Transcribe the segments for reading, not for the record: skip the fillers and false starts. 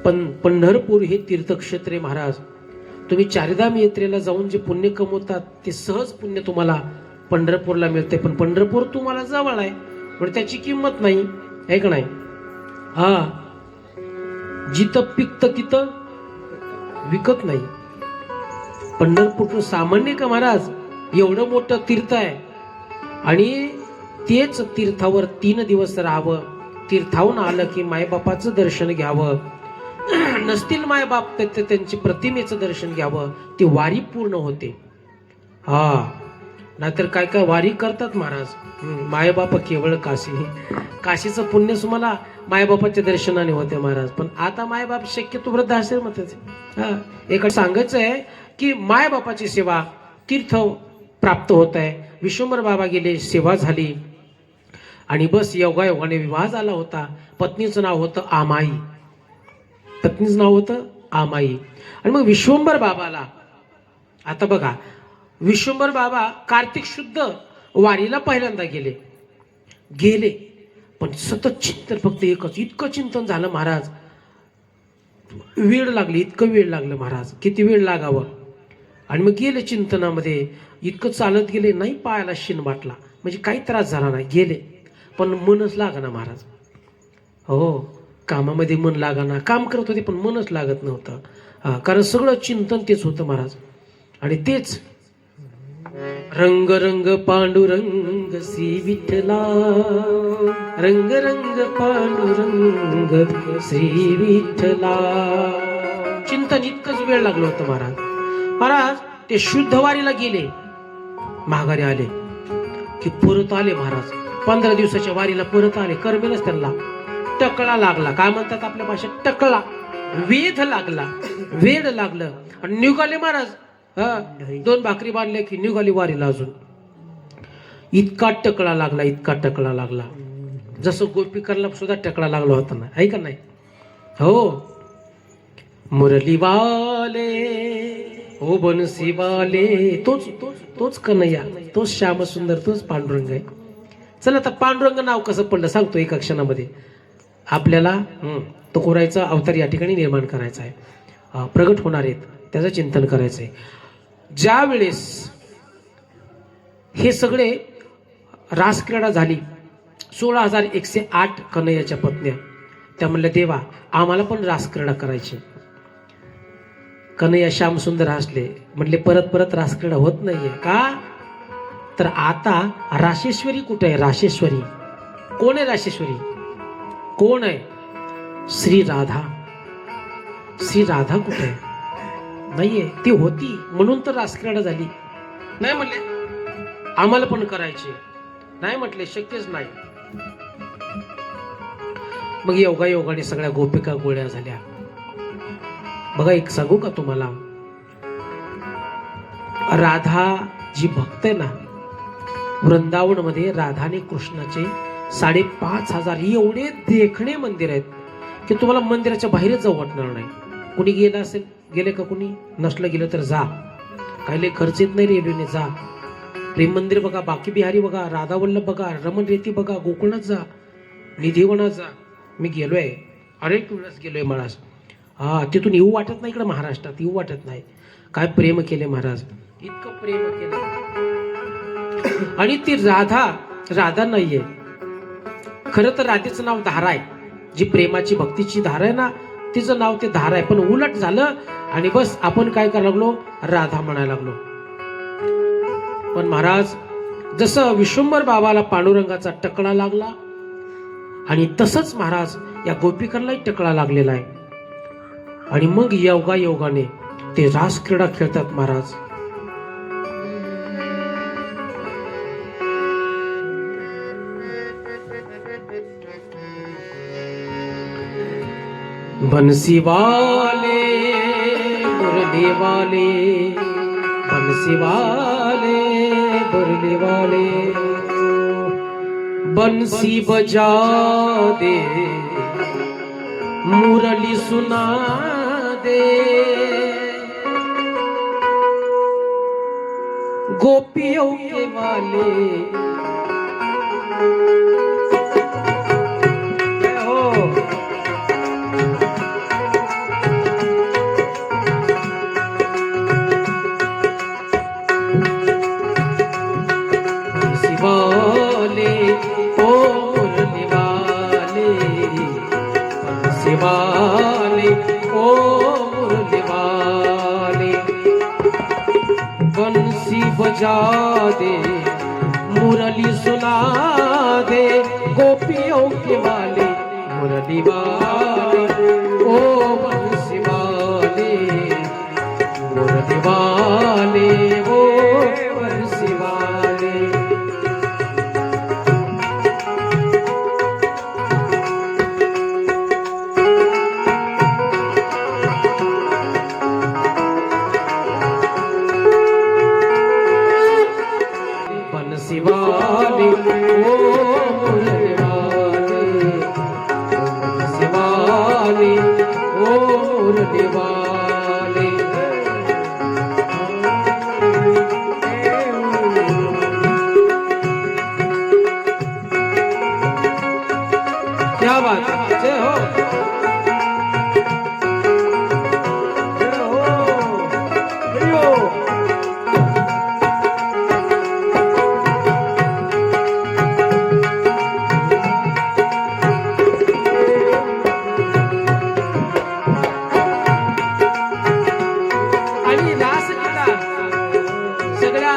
पण पंढरपूर हे तीर्थक्षेत्र महाराज. तुम्ही चारिधाम यात्रेला जाऊन जे पुण्य कमवतात ते सहज पुण्य तुम्हाला पंढरपूरला मिळते. पण पंढरपूर तुम्हाला जवळ आहे पण त्याची किंमत नाही, आहे का नाही? हा, जिथं पिकतं तिथं विकत नाही. पंढरपूर सामान्य का महाराज? एवढं मोठं तीर्थ आहे आणि तेच तीर्थावर 3 दिवस राहावं. तीर्थाहून आलं की मायबापाचं दर्शन घ्यावं. नसतील मायबाप तर त्यांची प्रतिमेचं दर्शन घ्यावं. ती वारी पूर्ण होते. हा, नाहीतर काय काय वारी करतात महाराज. मायबाप केवळ काशी. काशीचं पुण्य तुम्हाला मायबापाच्या दर्शनाने होते महाराज. पण आता मायबाप शक्यतो वृद्धाश्रमातच. हा, एक सांगायचं आहे की मायबापाची सेवा तीर्थ प्राप्त होत आहे. विश्वंभर बाबा गेले, सेवा झाली आणि बस योगायोगाने विवाह झाला होता. पत्नीचं नाव होतं आमाई. पत्नीचं नाव होतं आमाई. आणि मग विश्वंभर बाबाला, आता बघा, विश्वंभर बाबा कार्तिक शुद्ध वारीला पहिल्यांदा गेले पण सतत चिंतन, फक्त एकच, इतकं चिंतन झालं महाराज, वेळ लागली, इतकं वेळ लागलं महाराज. किती वेळ लागावं. आणि मग गेले चिंतनामध्ये, इतकं चालत गेले, नाही पायाला शिन वाटला, म्हणजे काही त्रास झाला नाही, गेले पण मनच लागना महाराज. हो, कामामध्ये मन लागाना, काम करत होते पण मनच लागत नव्हतं. कारण सगळं चिंतन तेच होतं महाराज. आणि तेच रंग रंग पांडुरंग श्री विठ्ठला, रंग रंग पांडुरंग श्री विठ्ठला. चिंतन इतकंच वेळ लागलं होतं महाराज. महाराज ते शुद्ध वारीला गेले, माघारी आले की परत आले महाराज. 15 दिवसाच्या वारीला परत आले. करमेलच त्यांना टकळा लागला. काय म्हणतात आपल्या भाषेत? टकळा, वेध लागला, वेड लागलं आणि निघाले महाराज. 2 भाकरी बांधल्या की निघाली वारीला. अजून इतका टकळा लागला, इतका टकळा लागला, जसं गोपीकरला सुद्धा टकळा लागला होता ना, आहे का नाही? हो, मुरलीवाले हो बनसीवाले, तोच कन्हैया, तोच श्यामसुंदर, तोच पांडुरंग आहे. चला आता पांडुरंग नाव कसं पडलं सांगतो एका क्षणामध्ये आपल्याला. तो कोरायचा अवतार या ठिकाणी निर्माण करायचा आहे, प्रगट होणार आहेत, त्याचं चिंतन करायचं आहे. ज्या वेळेस हे सगळे रासक्रीडा झाली, 16,108 कन्हैयाच्या पत्न्या, त्या म्हणल्या देवा आम्हाला पण रासक्रीडा करायची. कन्हैया श्यामसुंदर हसले, म्हटले परत परत रासक्रीडा होत नाहीये का? तर आता राशेश्वरी कुठे आहे? राशेश्वरी कोण आहे? राशेश्वरी कोण आहे? श्री राधा. श्री राधा कुठे आहे? नाहीये. ती होती म्हणून तर रासक्रीडा झाली. नाही म्हटले आम्हाला पण करायचे, नाही म्हटले शक्यच नाही. मग योगायोगाने सगळ्या गोपिका गोळ्या झाल्या. बघा एक सांगू का तुम्हाला, राधा जी भक्त आहे ना, वृंदावन मध्ये राधाने कृष्णाचे 5,500 एवढे देखणे मंदिर आहेत की तुम्हाला मंदिराच्या बाहेरच जाऊ वाटणार नाही. कुणी गेलं असेल, गेले का? कुणी नसलं गेलं तर जा, काही खर्च येत नाही रेल्वेने, जा. प्रेम मंदिर बघा, बाकी बिहारी बघा, राधा वल्लभ बघा, रमण रेती बघा, गोकुळात जा, निधीवनात जा. मी गेलोय, अनेक वेळेस गेलोय महाराज. तिथून येऊ वाटत नाही, इकडे महाराष्ट्रात येऊ वाटत नाही. काय प्रेम केले महाराज, इतकं प्रेम केलं. आणि ती राधा नाहीये, खरं तर राधेचं नाव धारा आहे. जी प्रेमाची भक्तीची धारा आहे ना, तिचं नाव ते धारा आहे. पण उलट झालं आणि बस आपण काय करायला लागलो, राधा म्हणायला लागलो. पण महाराज जसं विश्वंभर बाबाला पांडुरंगाचा टकळा लागला आणि तसंच महाराज या गोपीकरलाही टकळा लागलेला आहे. आणि मग योगायोगाने ते रास क्रीडा खेळतात महाराज. बंसी वाले मुरली वाले, बंसी वाले मुरली वाले, बंसी बजा दे मुरली सुना दे, गोपियों के वाले. दे, मुरली सुना दे, गोपियों के वाले मुरली वाले, ओ बंसी वाले मुरली वाले, ओ बंसी वाले। बंसी वाले, ओ मुरली वाले, बंसी वाले, ओ मुरली वाले। क्या बात है, जय हो, जय हो, जय हो। आणि रासलीला सगळ्या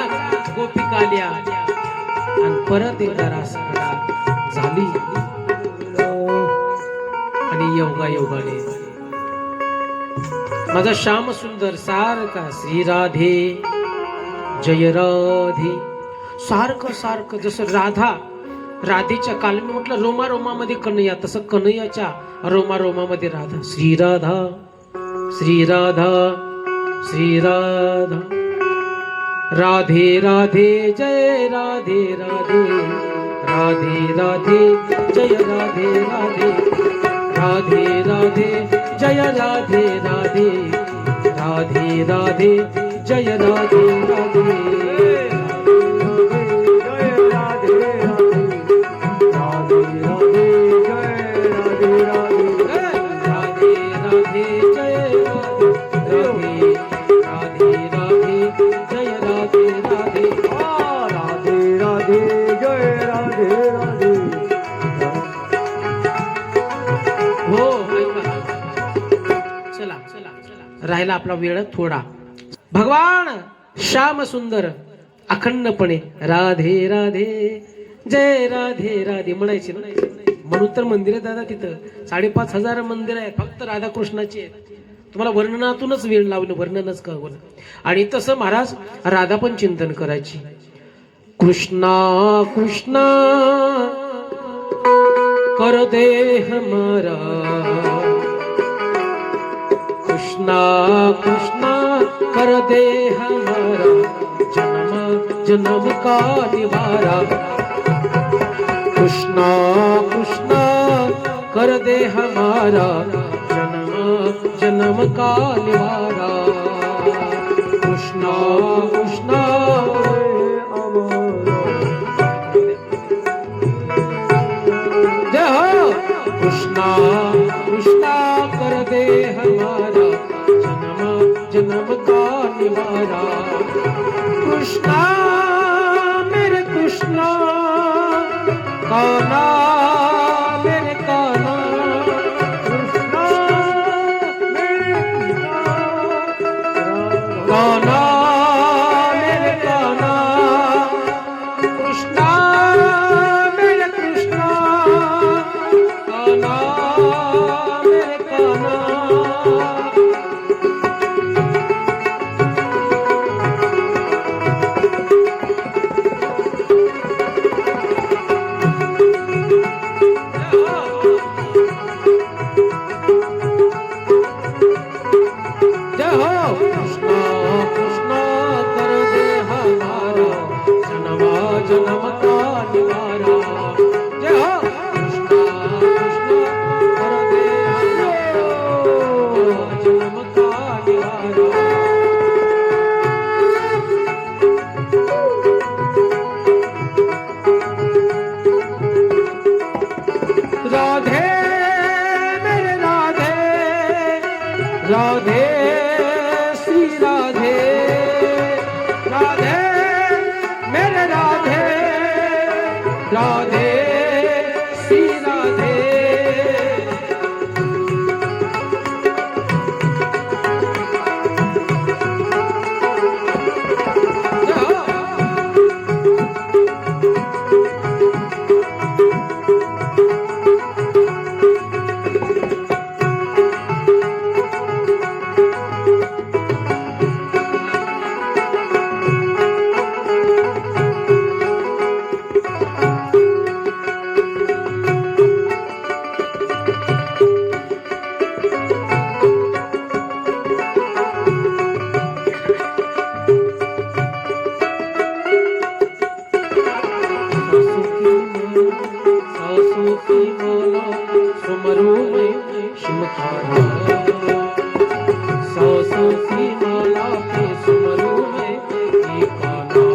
गोपिका आल्या आणि परत एकदा रासलीला झाली आणि योगायोगाने माझा श्याम सुंदर सारखा श्री राधे जय राधे सारखं सारखं जसं राधेच्या काल मी म्हटलं रोमा रोमामध्ये कन्हैया, तसं कन्हैयाच्या रोमा रोमामध्ये राधा, श्री राधा श्री राधा श्री राधा। राधे राधे जय राधे राधे, राधे राधे जय राधे राधे, राधे राधे जय राधे राधे, राधे राधे जय राधे राधे। राहिला आपला वेळ थोडा। भगवान श्याम सुंदर अखंडपणे राधे राधे जय राधे राधे म्हणायचे ना, म्हणून तर मंदिर आहे दादा तिथं 5,500 मंदिर आहेत फक्त राधाकृष्णाची आहेत। तुम्हाला वर्णनातूनच वेळ लावलं, वर्णनच कळवलं। आणि तसं महाराज राधा पण चिंतन करायची। कृष्णा कृष्णा कर दे हमारा, कृष्णा कृष्णा कर दे हमारा, जन्म जन्म का निवारा। कृष्णा कृष्णा कर दे हमारा, जन्म जन्म का निवारा। कृष्णा कृष्णा जय हो। कृष्णा कृष्णा कर दे हमारा, जन्म का निवारा। कृष्णा मेरे कृष्णा कान्हा मेरे कान्हा, कृष्णा मेरे कान्हा मेरे कान्हा, कृष्णा मेरे कृष्णा कान्हा मेरे कान्हा। राधे श्री राधे, राधे मेरे राधे, राधे श्री राधे। मला सुमरू मैं शिमखा सासी मला ते सुमरू मैं एकाना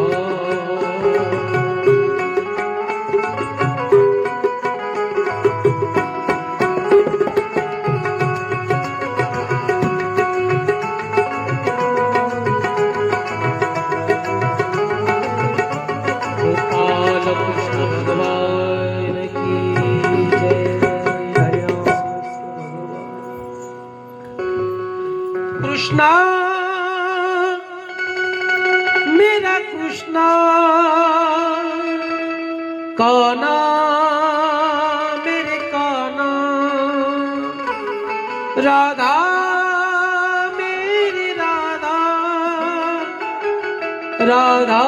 कृष्णा मेरा कृष्णा काना मेरे काना राधा मेरी राधा राधा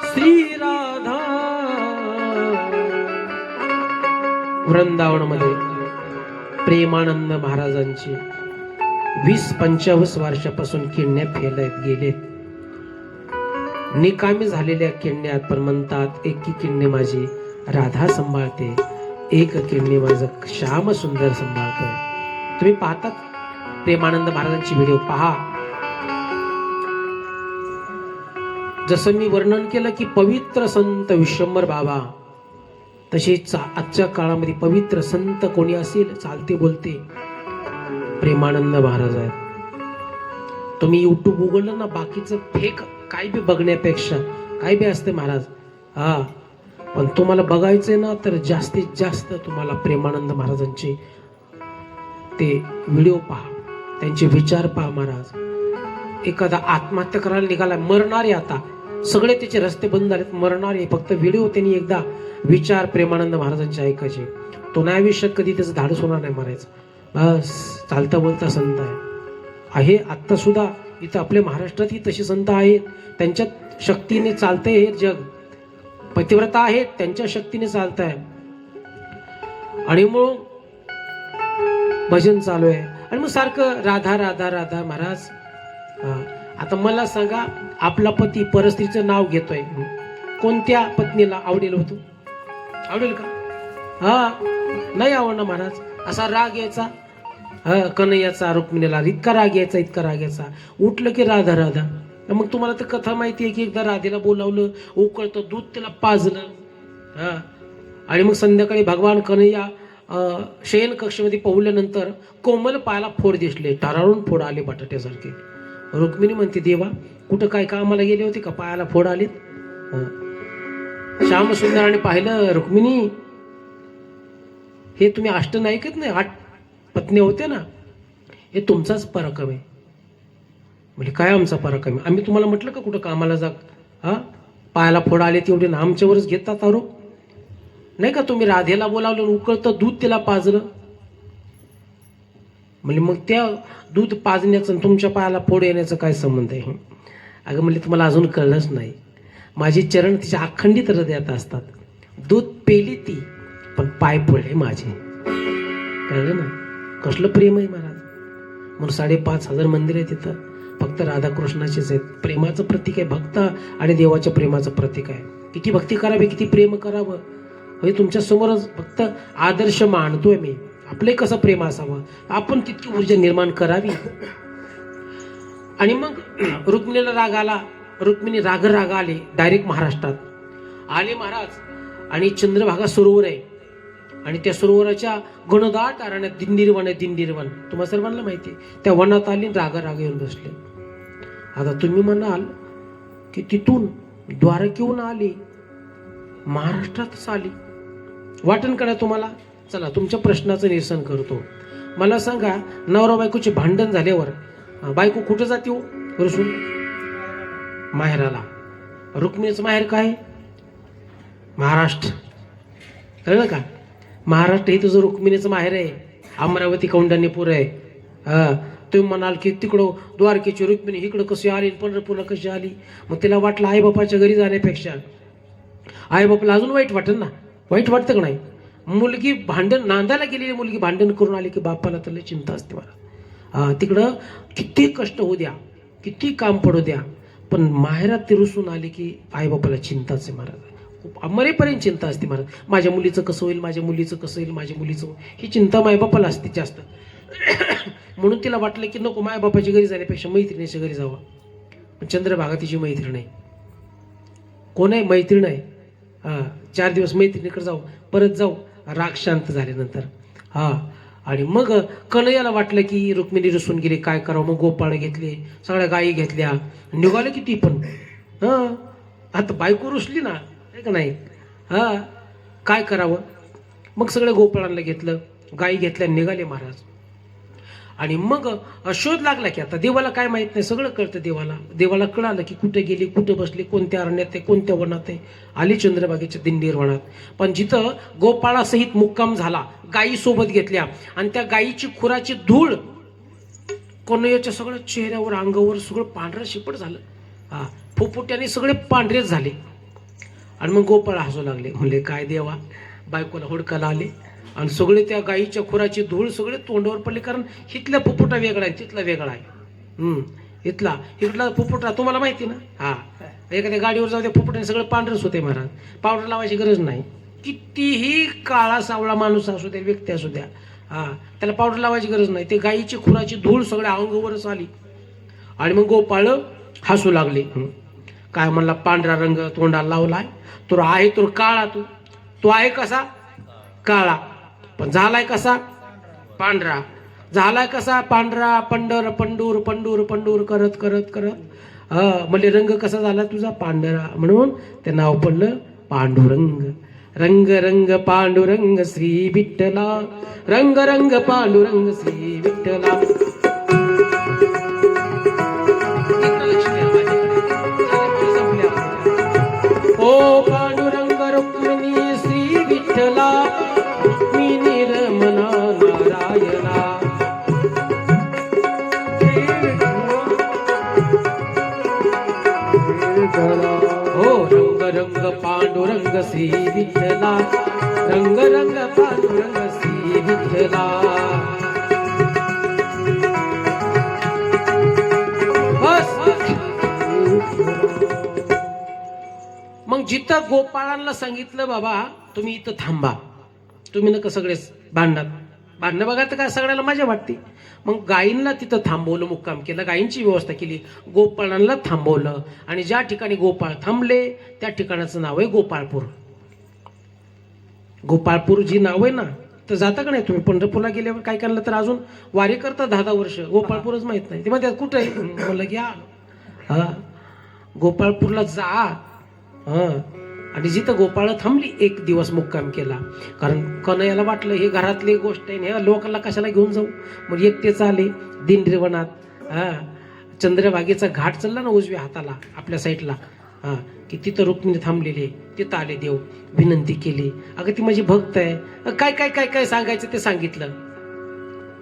श्री राधा वृंदावनामध्ये प्रेमानंद महाराजांची 20-25 वर्षापासून किडण्या फेलत गेलेत. निकामी झालेल्या किडण्यात पण म्हणतात एक किडनी माझी राधा सांभाळते, एक किडनी माझं श्याम सुंदर सांभाळतोय. तुम्ही पाहतात प्रेमानंद महाराजांची व्हिडिओ पहा. जसं मी वर्णन केलं की पवित्र संत विश्वंभर बाबा, तसेच आजच्या काळामध्ये पवित्र संत कोणी असेल चालते बोलते प्रेमानंद महाराज आहेत. तुम्ही युट्यूब उघडलं ना, बाकीचं फेक काय बी बघण्यापेक्षा काय बी असते महाराज, पण तुम्हाला बघायचंय ना तर जास्तीत जास्त तुम्हाला प्रेमानंद महाराजांचे ते व्हिडिओ पहा, त्यांचे विचार पहा. महाराज एखादा आत्महत्या करायला निघाला, मरणारे, आता सगळे त्याचे रस्ते बंद झालेत, मरणारे, फक्त व्हिडिओ त्यांनी एकदा विचार प्रेमानंद महाराजांचे ऐकायचे. तो नाही आयुष्यात कधी त्याचं धाडस होणार नाही मारायचं. बस चालता बोलता संत आहे. आत्ता सुद्धा इथं आपल्या महाराष्ट्रातही तसे संत आहेत, त्यांच्या शक्तीने चालतंय हे जग. पतिव्रता आहेत, त्यांच्या शक्तीने चालत आहे. आणि मग भजन चालू आहे आणि मग सारखं राधा राधा राधा. महाराज आता मला सांगा, आपला पती परस्त्रीचं नाव घेतोय, कोणत्या पत्नीला आवडेल होतो? आवडेल का? नाही आवडणार महाराज. असा राग यायचा कन्हैयाचा रुक्मिणीला, इतका राग यायचा, इतका राग यायचा. उठलं की राधा राधा. मग तुम्हाला तर कथा माहिती आहे की एकदा राधेला बोलावलं, उकळतं दूध त्याला पाजलं, आणि मग संध्याकाळी भगवान कन्हैया शयन कक्षामध्ये पाहुल्यानंतर कोमल पायाला फोड दिसले, टराळून फोड आले बटाट्यासारखे. रुक्मिणी म्हणते, देवा कुठं काय कामाला गेले होते का पायाला फोड आलेत? श्यामसुंदराने पाहिलं, रुक्मिणी हे तुम्ही अष्टनायिकच नाही, 8 पत्नी होत्या ना, हे तुमचाच पराक्रम आहे. म्हणजे काय आमचा पराक्रम आहे? आम्ही तुम्हाला म्हटलं का कुठं कामाला जा, पायाला फोड आले तेवढे ना आमच्यावरच घेतात आरोप? नाही का तुम्ही राधेला बोलावलं, उकळतं दूध तिला पाजलं, म्हणजे मग त्या दूध पाजण्याचं तुमच्या पायाला फोड येण्याचं काय संबंध आहे? अगं म्हणजे तुम्हाला अजून कळलंच नाही, माझे चरण तिच्या अखंडित हृदयात असतात. दूध पेली ती पण पाय पडले माझे. कळलं ना कसलं प्रेम आहे महाराज. म्हणून 5,500 मंदिर आहे तिथं, फक्त राधाकृष्णाचेच आहेत. प्रेमाचं प्रतीक आहे, भक्त आणि देवाच्या प्रेमाचं प्रतीक आहे. किती भक्ती करावी, किती प्रेम करावं, म्हणजे तुमच्या समोरच फक्त आदर्श मानतोय मी. आपले कसं प्रेम असावं, आपण तितकी ऊर्जा निर्माण करावी. आणि मग रुक्मिणीला राग आला, रुक्मिणी राग आले, डायरेक्ट महाराष्ट्रात आले महाराज. आणि चंद्रभागा सरोवर आहे आणि त्या सरोवराच्या घनदाट अरण्यात दिंडीरवन आहे, दिंडीरवन तुम्हाला सर्वांना माहिती आहे. त्या वनात आली, राग येऊन बसले. आता तुम्ही म्हणाल की तिथून द्वारकेहून आली, महाराष्ट्रातच आली, वाटण करा तुम्हाला. चला तुमच्या प्रश्नाचं निरसन करतो. मला सांगा, नवरा बायकोचे भांडण झाल्यावर बायको कुठं जाते हो रुसून? माहेराला. रुक्मिणीचं माहेर काय? महाराष्ट्र. कळलं का? महाराष्ट्र हे तुझं रुक्मिणीचं माहेर आहे. अमरावती कौंडण्यपूर आहे. तुम्ही म्हणाल की तिकडं द्वारकेची रुक्मिणी इकडं कशी आली, पंढरपूरला कशी आली? मग तिला वाटलं आईबापाच्या घरी जाण्यापेक्षा आईबापाला अजून वाईट वाटेल ना. वाईट वाटतं का नाही? मुलगी भांडण, नांदायला गेलेली मुलगी भांडण करून आली की बापाला तर लई चिंता असते मला. तिकडं किती कष्ट होऊ द्या, किती काम पडू द्या, पण माहेरात ती रुसून आली की आईबापाला चिंताच आहे महाराज. खूप मरेपर्यंत चिंता असते महाराज. माझ्या मुलीचं कसं होईल, माझ्या मुलीचं कसं होईल, माझ्या मुलीचं ही चिंता मायबापाला असते जास्त. म्हणून तिला वाटलं की नको, मायबापाच्या घरी जाण्यापेक्षा मैत्रिणीच्या घरी जावं. पण चंद्रभागा तिची मैत्रीण आहे. कोण आहे? मैत्रीण आहे. 4 दिवस मैत्रिणीकडे जाऊ, परत जाऊ, राग शांत झाल्यानंतर. आणि मग कन्हैयाला वाटलं की रुक्मिणी रुसून गेली, काय करावं. मग गोपाळ घेतले, सगळ्या गायी घेतल्या, निघाले किती पण. आता बायको रुसली ना, आहे का नाही. काय करावं. मग सगळ्या गोपाळांना घेतलं, गायी घेतल्या, निघाले महाराज. आणि मग शोध लागला की आता देवाला काय माहित नाही, सगळं कळतं देवाला. देवाला कळालं की कुठे गेली, कुठे बसली, कोणत्या अरण्यात आहे, कोणत्या वनात आहे. आली चंद्रभागेच्या दिंडीर वनात. पण जिथं गोपाळासहित मुक्काम झाला, गायी सोबत घेतल्या, आणि त्या गायीची खुराची धूळ कन्हैयाच्या सगळ्या चेहऱ्यावर, अंगावर सगळं पांढरं शिपट झालं. फुफुट्याने सगळे पांढरेच झाले. आणि मग गोपाळ हसू लागले, म्हणले काय देवा, बायकोला हुडकायला आले आणि सगळे त्या गायीच्या खुराची धूळ सगळे तोंडावर पडले. कारण इथला फुफुटा वेगळा आहे, तिथला वेगळा आहे. इथला फुफुटा तुम्हाला माहिती ना. एखाद्या गाडीवर जाऊ त्या फुफुट्याने सगळं पांढरच होते महाराज. पावडर लावायची गरज नाही. कितीही काळा सावळा माणूस असू द्या, व्यक्ती असू द्या, त्याला पावडर लावायची गरज नाही. ते गायीची खुराची धूळ सगळ्या अंगावरच आली. आणि मग गोपाळ हसू लागले. काय म्हणला, पांढरा रंग तोंडाला लावलाय, तो आहे तो काळा, तो आहे कसा काळा, पण झालाय कसा पांढरा. झालाय कसा पांढरा, पंढर पंडूर पंडूर पंडूर करत करत करत म्हणजे रंग कसा झाला तुझा पांढरा. म्हणून ते नाव पडलं पांडुरंग. रंग रंग पांडुरंग श्री विठ्ठला, रंग रंग पांडुरंग श्री विठ्ठला. ओ पांडुरंग रुक्मिणी श्री विठ्ठला, रुक्मिणी रमणा नारायणा. हो रंग रंग पांडुरंग श्री विठ्ठला, रंग रंग पांडुरंग श्री विठ्ठला. मग जिथं गोपाळांना सांगितलं बाबा तुम्ही इथं थांबा, तुम्ही नका सगळेच भांडणं बघा, तर काय सगळ्याला मजा वाटते. मग गायींना तिथं थांबवलं, मुक्काम केलं, गायींची व्यवस्था केली, गोपाळांना थांबवलं. आणि ज्या ठिकाणी गोपाळ थांबले त्या ठिकाणाचं नाव आहे गोपाळपूर. गोपाळपूर जी नाव आहे ना, तर जाता का नाही तुम्ही पंढरपूरला गेल्यावर काय करलं तर अजून वारी करता 10-10 वर्ष, गोपाळपूरच माहित नाही. ते म्हणतात कुठं आहे, म्हणलं घ्या गोपाळपूरला जा. आणि जिथं गोपाळ थांबली 1 दिवस मुक्काम केला. कारण कन्हैयाला वाटलं हे घरातली गोष्ट आहे, हे लोकांना कशाला घेऊन जाऊ. मग एकटेच आले दिंडीर वनात. चंद्रभागेचा घाट चालला ना उजव्या हाताला आपल्या साईडला, की तिथं रुक्मिणी थांबलेली. तिथं आले देव, विनंती केली, अगं ती माझी भक्त आहे, काय काय काय काय सांगायचं ते सांगितलं.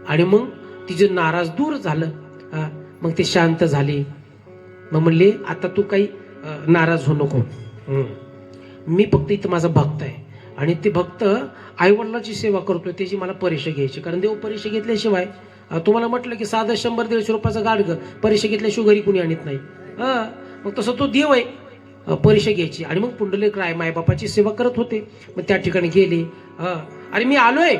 आणि मग तिचे नाराज दूर झालं. मग ते शांत झाले. मग म्हणले आता तू काही नाराज होऊ नको, मी फक्त इथं माझा भक्त आहे आणि ते भक्त आईवडिलाची सेवा करतोय, त्याची मला परीक्षा घ्यायची. कारण देव परीक्षा घेतल्याशिवाय, तुम्हाला म्हटलं की साधं 100-150 रुपयाचा गाडग परीक्षा घेतल्याशिवाय घरी कुणी आणत नाही. मग तसं तो देव आहे, परीक्षा घ्यायची. आणि मग पुंडलिक राय मायबापाची सेवा करत होते. मग त्या ठिकाणी गेले. अरे मी आलोय,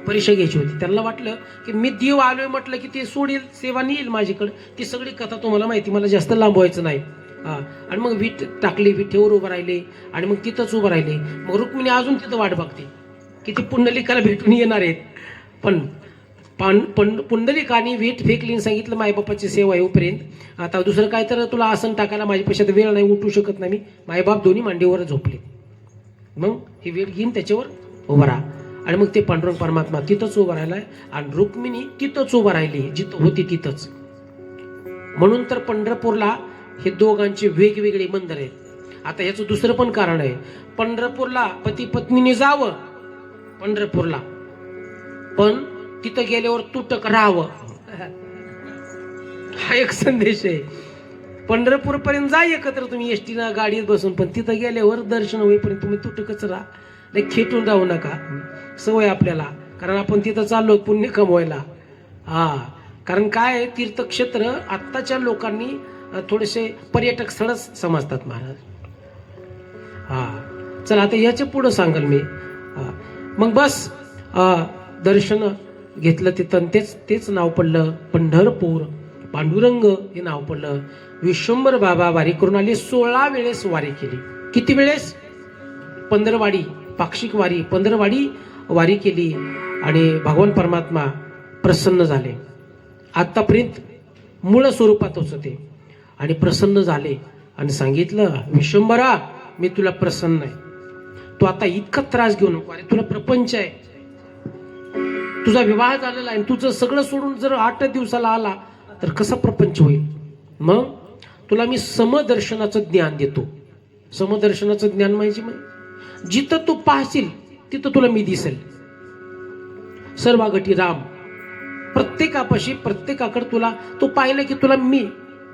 परीक्षा घ्यायची होती. त्यांना वाटलं की मी देव आलोय म्हटलं की ते सोडेल, सेवा नेईल माझ्याकडे. ती सगळी कथा तुम्हाला माहिती, मला जास्त लांबवायचं नाही. आणि मग वीट टाकली, विठेवर उभं राहिले आणि मग तिथंच उभं राहिले. मग रुक्मिणी अजून तिथं वाट बघते की ती पुंडलिकाला भेटून येणार आहेत. पण पुंडलिकाने वीट फेकली, सांगितलं मायबापाची सेवा येऊपर्यंत आता दुसरं काय तर तुला आसन टाकायला माझ्या पैशात वेळ नाही, उठू शकत नाही मी. मायबाप दोन्ही मांडीवर झोपले. मग ही वेळ घेऊन त्याच्यावर उभा राहा. आणि मग ते पांडुरंग परमात्मा तिथंच उभा राहिलाय आणि रुक्मिणी तिथंच उभा राहिली जिथं होती तिथंच. म्हणून तर पंढरपूरला हे दोघांचे वेगवेगळे मंदिर आहेत. आता ह्याचं दुसरं पण कारण आहे. पंढरपूरला पती पत्नीने जावं पंढरपूरला, पण तिथं गेल्यावर तुटक राहावं, हा एक संदेश आहे. पंढरपूर पर्यंत जा एकत्र तुम्ही एसटीना गाडीत बसून, पण तिथं गेल्यावर दर्शन होईपर्यंत तुम्ही तुटकच राहा, नाही खेटून राहू नका. सवय आपल्याला, कारण आपण तिथं चाललो पुण्य कमवायला. कारण काय तीर्थक्षेत्र आत्ताच्या लोकांनी थोडेसे पर्यटक स्थळच समजतात महाराज. हा चला आता याच्या पुढं सांगाल मी. मग बस दर्शन घेतलं तिथं, तेच नाव पडलं पंढरपूर. पांडुरंग हे नाव पडलं. विश्वंभर बाबा वारी करून आले. 16 वेळेस वारी केली. किती वेळेस? 15 वाडी, पाक्षिक वारी, 15 वाडी वारी केली. आणि भगवान परमात्मा प्रसन्न झाले. आतापर्यंत मूळ स्वरूपातच होते आणि प्रसन्न झाले आणि सांगितलं, विश्वंभरा मी तुला प्रसन्न आहे. तू आता इतका त्रास घेऊ नको. अरे तुला प्रपंच आहे, तुझा विवाह झालेला आहे, तुझं सगळं सोडून जर 8 दिवसाला आला तर कसा प्रपंच होईल? मग तुला मी समदर्शनाचं ज्ञान देतो. समदर्शनाचं ज्ञान म्हणजे जिथं तू पाहशील तिथं तुला मी दिसेल. सर्वागठी राम, प्रत्येकापाशी प्रत्येकाकडे तुला तो पाहिलं की तुला मी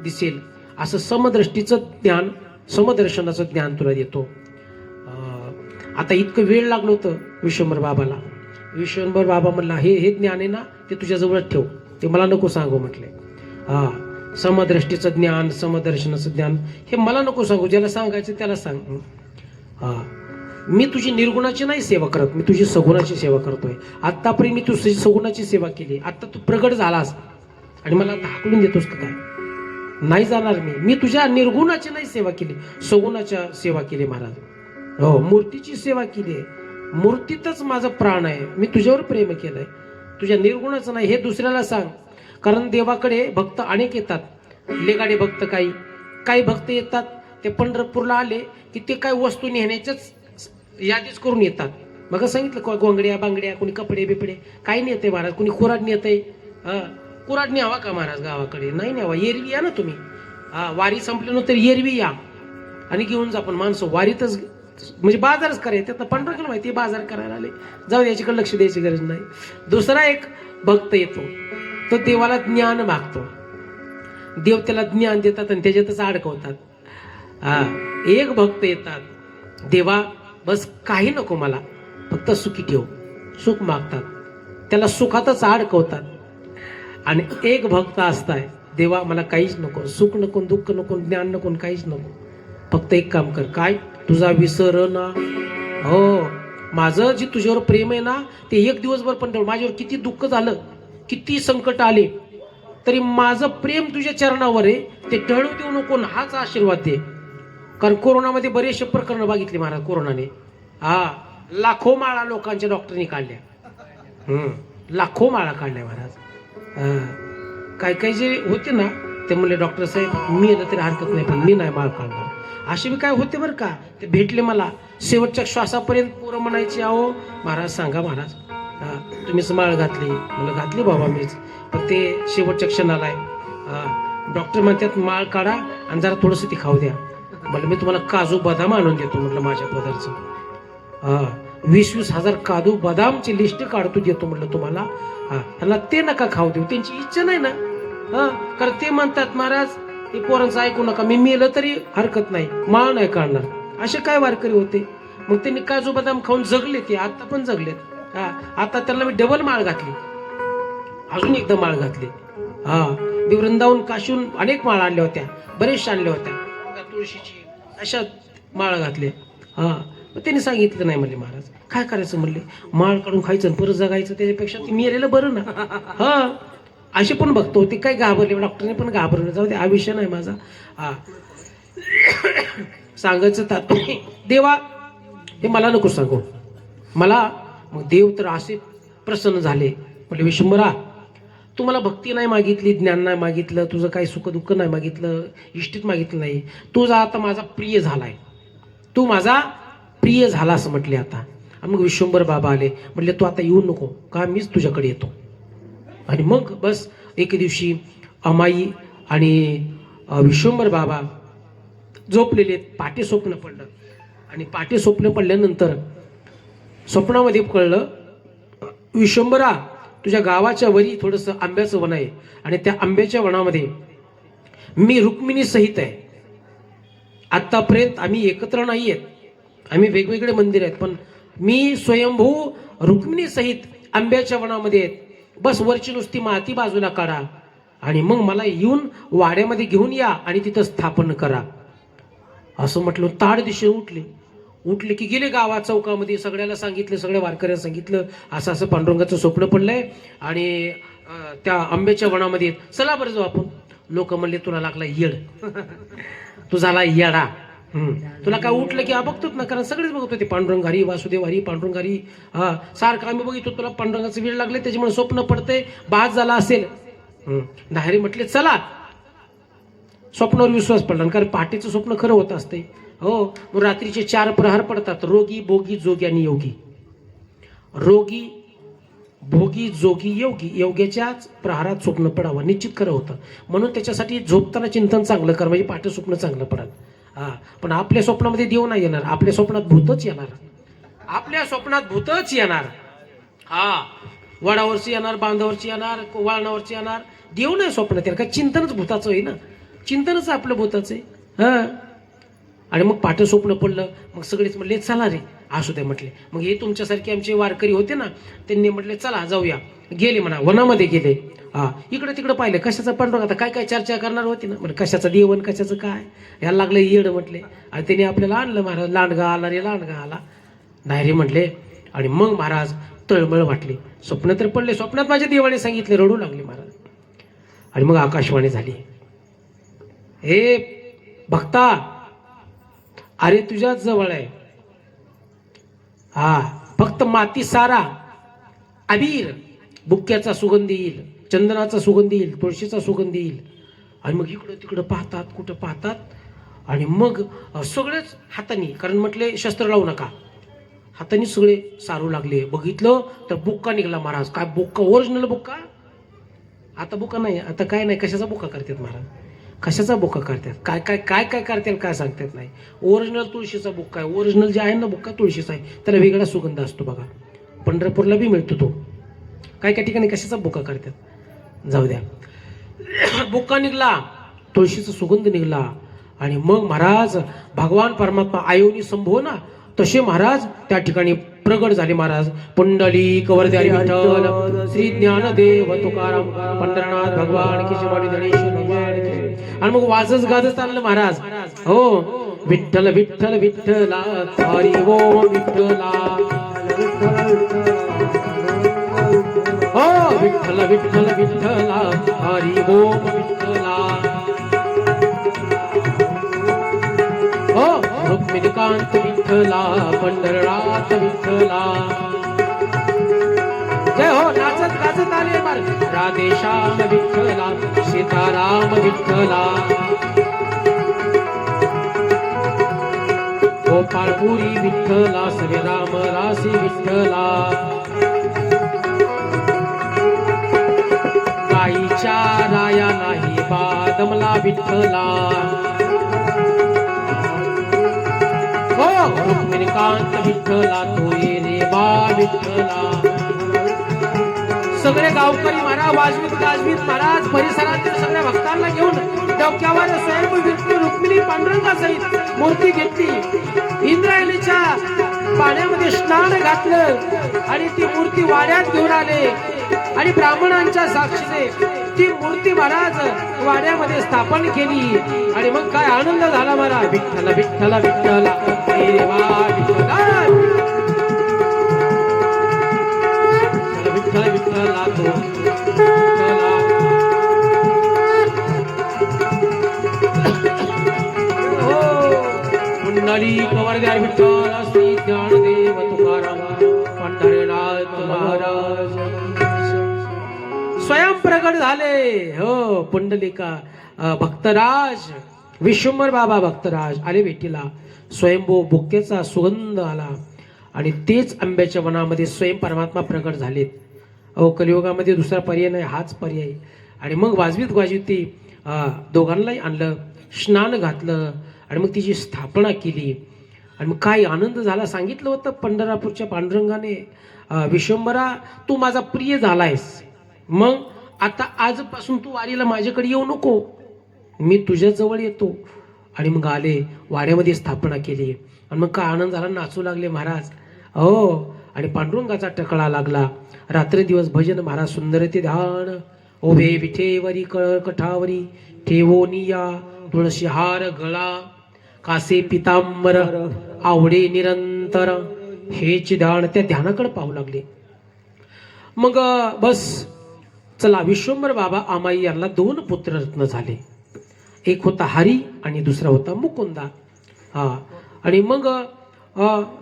दिसेल. असं समदृष्टीचं ज्ञान, समदर्शनाचं ज्ञान तुला देतो. आता इतकं वेळ लागलं होतं विश्वंभर बाबाला. विश्वंभर बाबा म्हणला, हे ज्ञान आहे ना ते तुझ्याजवळच ठेव, ते मला नको सांगू म्हटले. समदृष्टीचं ज्ञान, समदर्शनाचं ज्ञान हे मला नको सांगू, ज्याला सांगायचं त्याला सांग. मी तुझी निर्गुणाची नाही सेवा करत, मी तुझी सगुणाची सेवा करतोय. आतापर्यंत मी तुझी सगुणाची सेवा केली, आता तू प्रगट झालास आणि मला हाकलून देतोस का काय? नाही जाणार मी तुझ्या निर्गुणाची नाही सेवा केली, सगुणाच्या सेवा केली महाराज. हो, मूर्तीची सेवा केली आहे. मूर्तीतच माझा प्राण आहे, मी तुझ्यावर प्रेम केलंय, तुझ्या निर्गुणाचं नाही. हे दुसऱ्याला सांग. कारण देवाकडे भक्त अनेक येतात, लेगाडे भक्त. काही भक्त येतात ते पंढरपूरला आले की ते काही वस्तू नेण्याच्याच यादीच करून येतात. मग सांगितलं, गोंगड्या बांगड्या, कोणी कपडे बिपडे काही नेते महाराज, कोणी कुराड नेतय. कुराड न्यावा का महाराज गावाकडे? नाही न्यावा. एरवी या ना तुम्ही, वारी संपल्यानंतर एरवी या आणि घेऊन जा. पण माणसं वारीतच म्हणजे बाजारच करायचे. त्यात पंढरपूर माहिती बाजार करायला आले, जाऊ याच्याकडे लक्ष द्यायची गरज नाही. दुसरा एक भक्त येतो, तो देवाला ज्ञान मागतो. देव त्याला ज्ञान देतात आणि त्याच्यातच अडकवतात. एक भक्त येतात, देवा बस काही नको मला, फक्त सुखी ठेव, सुख मागतात, त्याला सुखातच अडकवतात. आणि एक भक्त असताय, देवा मला काहीच नको, सुख नको, दुःख नको, ज्ञान नको, काहीच नको, फक्त एक काम कर. काय? तुझा विसर ना. हो, माझं जे तुझ्यावर प्रेम आहे ना ते एक दिवसभर पण माझ्यावर किती दुःख झालं, किती संकट आले तरी माझं प्रेम तुझ्या चरणावर आहे, ते टळू देऊ नको, हाच आशीर्वाद दे. कारण कोरोनामध्ये बरेचसे प्रकरण बघितले महाराज. कोरोनाने लाखो माळा लोकांच्या डॉक्टरनी काढल्या. लाखो माळा काढल्या महाराज. काही जे होते ना ते म्हणले, डॉक्टर साहेब मी येलं तरी हरकत नाही, पण मी नाही माळ काढणार. असे बी काय होते बरं का. ते भेटले मला शेवटच्या श्वासापर्यंत. पोरं म्हणायची, अहो महाराज सांगा महाराज, तुम्हीच माळ घातली. मला घातली बाबा मीच, पण ते शेवटच्या क्षणाला आहे. डॉक्टर म्हणतात माळ काढा आणि जरा थोडंसं ती खाऊ द्या. म्हटलं मी तुम्हाला काजू बदाम आणून देतो म्हटलं माझ्या पदार्थ. 20-20 हजार काजू बदामची लिस्ट काढतो देतो म्हटलं तुम्हाला. त्यांना ते नका खाऊ देऊ, त्यांची इच्छा नाही ना. कारण ते म्हणतात महाराज हे पोरांचं ऐकू नका, मी मेलं तरी हरकत नाही, माळ नाही काढणार. असे काय वारकरी होते. मग त्यांनी काजू बदाम खाऊन जगले, ते आता पण जगलेत. आता त्यांना मी डबल माळ घातली, अजून एकदा माळ घातली. मी वृंदावन काशीहून अनेक माळ आणल्या होत्या, बरेचशा आणल्या होत्या, तुळशीची, अशा माळ घातले. त्यांनी सांगितलं नाही म्हणले, महाराज काय करायचं म्हणले, माळ काढून खायचं आणि परत जगायचं, त्याच्यापेक्षा ते मेलेलं बरं ना. असे पण बघतो ते काय घाबरले, डॉक्टरने पण घाबरले. जाऊ दे, हा विषय नाही माझा. सांगायचं तात्पर्य, देवा हे मला नको सांगू मला. मग देव तर असे प्रसन्न झाले, म्हटले विश्वंभरा तुम्हाला भक्ती नाही मागितली, ज्ञान नाही मागितलं, तुझं काही सुख दुःख नाही मागितलं, इष्टित मागितलं नाही, तुझा आता माझा प्रिय झालाय, तू माझा प्रिय झाला असं म्हटले आता. आणि मग विश्वंभर बाबा आले, म्हटले तू आता येऊ नको का, मीच तुझ्याकडे येतो. आणि मग बस एक दिवशी अमाई आणि विश्वंभर बाबा झोपलेले, पाटे स्वप्न पडलं. आणि पाटे स्वप्न पडल्यानंतर स्वप्नामध्ये कळलं, विश्वंभरा तुझ्या गावाच्या वरी थोडंसं आंब्याचं वन आहे आणि त्या आंब्याच्या वनामध्ये मी रुक्मिणी सहित आहे. आतापर्यंत आम्ही एकत्र नाही आहेत, आम्ही वेगवेगळे मंदिर आहेत, पण मी स्वयंभू रुक्मिणी सहित आंब्याच्या वनामध्ये आहेत. बस वरची नुसती माती बाजूला काढा आणि मग मला येऊन वाड्यामध्ये घेऊन या आणि तिथं स्थापन करा. असं म्हटलं, ताड दिशेने उठले. उठले की गेले गावात चौकामध्ये, सगळ्याला सांगितलं, सगळ्या वारकऱ्यांना सांगितलं असं असं पांडुरंगाचं स्वप्न पडलंय आणि त्या आंब्याच्या वनामध्ये चला बरं जाऊ आपण. लोक म्हणले तुला लागला येड, तू झाला येडा. तुला काय उठलं की बघतोच ना, कारण सगळेच बघत होते पांडुरंग हरी, वासुदेव हरी, पांडुरंग हरी. हा सारखं आम्ही बघितो, तुला पांडुरंगाचं वेळ लागले त्याच्यामुळे स्वप्न पडतंय, बाद झाला असेल. नाहरी म्हटले चला. स्वप्नावर विश्वास पडला, कारण पहाटेचं स्वप्न खरं होत असते. हो, मग रात्रीचे 4 प्रहार पडतात. रोगी भोगी जोगी आणि योगी. रोगी भोगी जोगी योगी, योग्याच्याच प्रहारात स्वप्न पडावं, निश्चित खरं होतं. म्हणून त्याच्यासाठी झोपताना चिंतन चांगलं कर, म्हणजे पहाटे स्वप्न चांगलं पडत. हा, पण आपल्या स्वप्नामध्ये देव नाही येणार, आपल्या स्वप्नात भूतच येणार. आपल्या स्वप्नात भूतच येणार. हा, वडावरची येणार, बांधावरची येणार, वाळणावरची येणार. देव नाही स्वप्नात येणार, काय चिंतनच भूताचं आहे ना, चिंतनच आपलं भूताचं आहे. हा, आणि मग पाठ स्वप्न पडलं, मग सगळेच म्हणले चला रे, असू दे म्हटले. मग हे तुमच्यासारखे आमचे वारकरी होते ना, त्यांनी म्हटले चला जाऊया. गेले म्हणा, वनामध्ये गेले. हा, इकडे तिकडे पाहिलं, कशाचा पांडुरंग, आता काय काय चर्चा करणार होती ना, म्हणजे कशाचं देवन कशाचं काय, याला लागलं येड म्हटले. आणि त्यांनी आपल्याला आणलं, महाराज लांडगा आला रे, लांडगा आला. नाही रे म्हटले. आणि मग महाराज तळमळ वाटली, स्वप्न तर पडले, स्वप्नात माझ्या देवाने सांगितले, रडू लागले महाराज. आणि मग आकाशवाणी झाली, हे भक्ता, अरे तुझ्याच जवळ आहे. हा, फक्त माती सारा, अबीर, बुक्क्याचा सुगंध येईल, चंदनाचा सुगंध येईल, तुळशीचा सुगंध येईल. आणि मग इकडं तिकडं पाहतात, कुठं पाहतात. आणि मग सगळेच हाताने, कारण म्हटले शस्त्र लावू नका, हाताने सगळे सारू लागले. बघितलं तर बुक्का निघाला महाराज. काय बुक्का, ओरिजिनल बुक्का. आता बुक्का नाही, आता काय नाही, कशाचा बुक्का करतात महाराज, कशाचा बुक्का करतात, काय काय काय काय करतात काय सांगतात नाही. ओरिजिनल तुळशीचा बुक्का आहे. ओरिजिनल जे आहे ना बुक्का तुळशीचा आहे, त्याला वेगळा सुगंध असतो बघा. पंढरपूरला बी मिळतो तो. काय काय ठिकाणी कशाचा बुक्का करतात, जाऊ द्या. बुक्का निघला, तुळशीचा सुगंध निघला. आणि मग महाराज भगवान परमात्मा आयोनी संभो ना, तसे महाराज त्या ठिकाणी प्रगट झाले. महाराज पुंडलिक वरदे हरी विठ्ठल, श्री ज्ञानदेव तुकाराम, पंढरनाथ भगवान की जय, गणेश भगवान की. आणि मग वाजत गाजत आणलं महाराज. हो, विठ्ठल विठ्ठल विठ्ठला, हरी ओम विठ्ठला. हो, विठ्ठल विठ्ठल विठ्ठला, हरी ओम विठ्ठला. हो, रुक्मिणीकांत विठ्ठला, पंढरनाथ विठ्ठला. जय हो, नाचत गाजत आले राधेश्याम विठ्ठला, सीताराम विठ्ठला. गोपाळपुरी विठ्ठला, श्रीराम रासी विठ्ठला. गाईच्या राया नाही बादमला विठ्ठला. हो, रुक्मिणीकांत विठ्ठला, तोये रे बा विठ्ठला. सगळे गावकरी महाराज वाजवीत गाजवीत महाराज परिसरातील सगळ्या भक्तांना घेऊन डोक्यावर स्वयंभू रुक्मिणी पांडुरंगासहित मूर्ती घेतली. इंद्रायणीच्या पाण्यामध्ये स्नान घातलं आणि ती मूर्ती वाड्यात घेऊन आले. आणि ब्राह्मणांच्या साक्षीने ती मूर्ती महाराज वाड्यामध्ये स्थापन केली. आणि मग काय आनंद झाला महाराज. विठ्ठल विठ्ठल विठ्ठला, देवा विठ्ठला, विठ्ठल विठ्ठला तो विठ्ठला. पुंडलिक वरदे हरी विठ्ठल, श्री ज्ञानदेव तुकाराम, पंढरनाथ महाराज स्वयं प्रगट झाले. हो, पुंडलिका भक्तराज विश्वंभर बाबा भक्तराज आले भेटीला. स्वयंभू बुक्केचा सुगंध आला आणि तेच आंब्याच्या वनामध्ये स्वयं परमात्मा प्रगट झालेत. अहो, कलियुगामध्ये दुसरा पर्याय नाही, हाच पर्याय. आणि मग वाजवीत गाजवीत ती दोघांनाही आणलं, स्नान घातलं आणि मग तिची स्थापना केली. आणि मग काय आनंद झाला. सांगितलं होतं पंढरपूरच्या पांडुरंगाने, विश्वंभरा तू माझा प्रिय झालायस, मग आता आजपासून तू वारीला माझ्याकडे येऊ नको, मी तुझ्या जवळ येतो. आणि मग आले, वाड्यामध्ये स्थापना केली. आणि मग काय आनंद झाला, नाचू लागले महाराज. हो, आणि पांडुरंगाचा टकळा लागला. रात्र दिवस भजन महाराज, सुंदर ते ध्यान. ओभे विठेवरी कठावरी, ठेवोनिया तुळशी हार गळा, कासे पितांबर आवडे निरंतर हेच ध्यान, त्या ध्यानाकडे पाहू लागले. मग बस चला, विश्वंभर बाबा आमाई यांना 2 पुत्ररत्न झाले. एक होता हरी आणि दुसरा होता मुकुंदा. आणि मग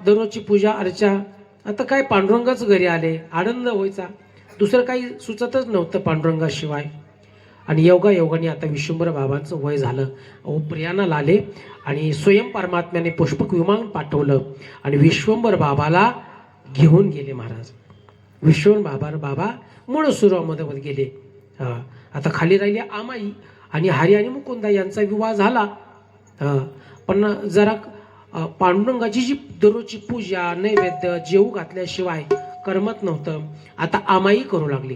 दररोजची पूजा अर्चा. आता काय पांडुरंगाच घरी आले, आनंद व्हायचा, दुसरं काही सुचतच नव्हतं पांडुरंगाशिवाय. आणि योगाने आता विश्वंभर बाबांचं वय झालं. प्रयाणाला आले आणि स्वयं परमात्म्याने पुष्पक विमान पाठवलं आणि विश्वंभर बाबाला घेऊन गेले महाराज. विश्वंभर बाबा मूळ सुरामध्ये गेले. आता खाली राहिले आमाई आणि हरी आणि मुकुंदा यांचा विवाह झाला. पण जरा पांडुरंगाची जी दररोजची पूजा नैवेद्य जेवू घातल्याशिवाय करमत नव्हतं. आता आमाई करू लागली.